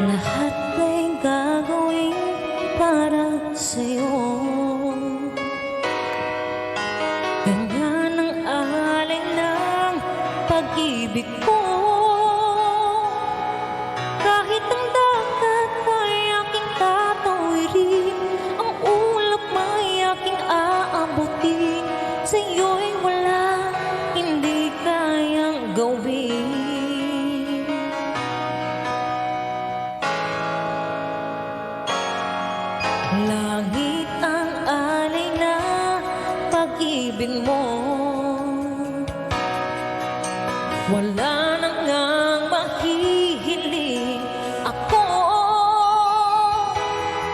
Lahat ay gagawin para sa'yo. Ganyan ang alay ng pag-ibig ko. Kahit ang dagat ay aking tatawirin, ang ulap may aking aabutin, sa'yo'y wala, hindi kayang gawin. Langit ang alay na pag-ibig mo. Wala na ngang mahihiling ako.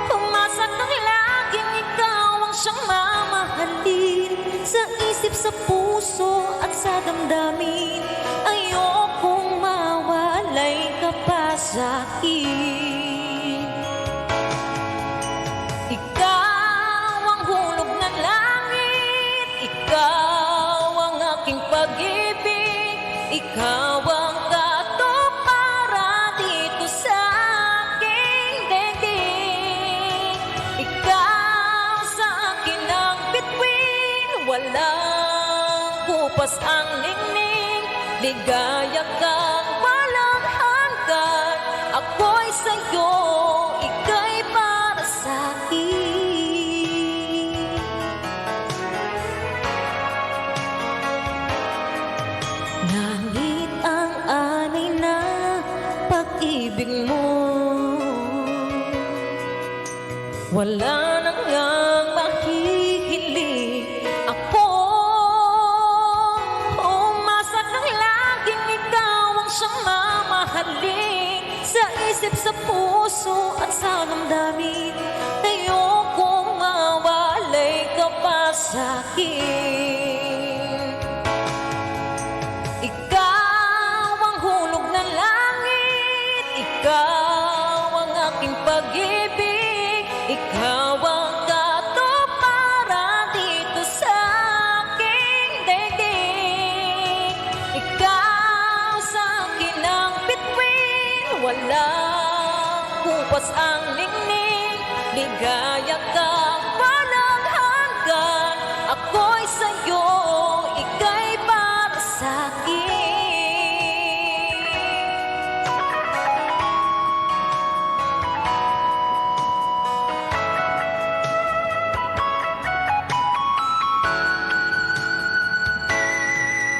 Umasa kang laging ikaw ang siyang mamahalin, sa isip, sa puso at sa damdamin. Ayokong mawalay ka pa sa'kin. Ikaw ang hulog ng langit, ikaw ang aking pag-ibig, ikaw ang katuparan dito sa aking daigdig. Ikaw sa akin ang bituin, walang kupas ang ningning, ligaya kang walang hanggan. Ako'y sa'yo, ika'y para sa'kin. Langit ang anay na pag-ibig mo. Wala na ngang mahihiling ako. Umasa kang laging ikaw ang siyang mamahalin, sa isip, sa puso at sa damdamin. Ayokong mawalay ka pa sa'kin. Ikaw ang hulog ng langit, ikaw ang aking pag-ibig, ikaw ang katuparan dito sa aking daigdig. Ikaw sa akin ang bituin, walang kupas ang ningning, ligaya kang walang hanggan. Ako'y sa'yo, ika'y para sa'kin.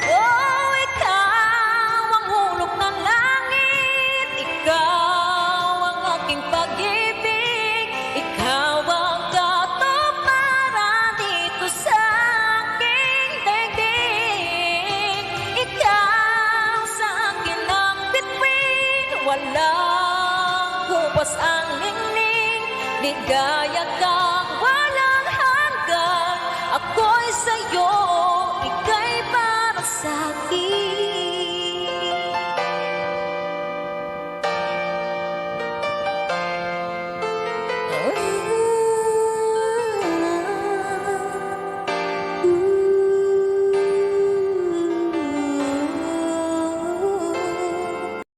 Oh, ikaw ang hulog ng langit, ikaw ang aking pag-ibig, ikaw ang katuparan dito sa aking daigdig. Ikaw sa akin ang bituin, walang kupas ang ningning, ligaya kang walang hanggan. Ako'y sa'yo, ika'y para sa'kin.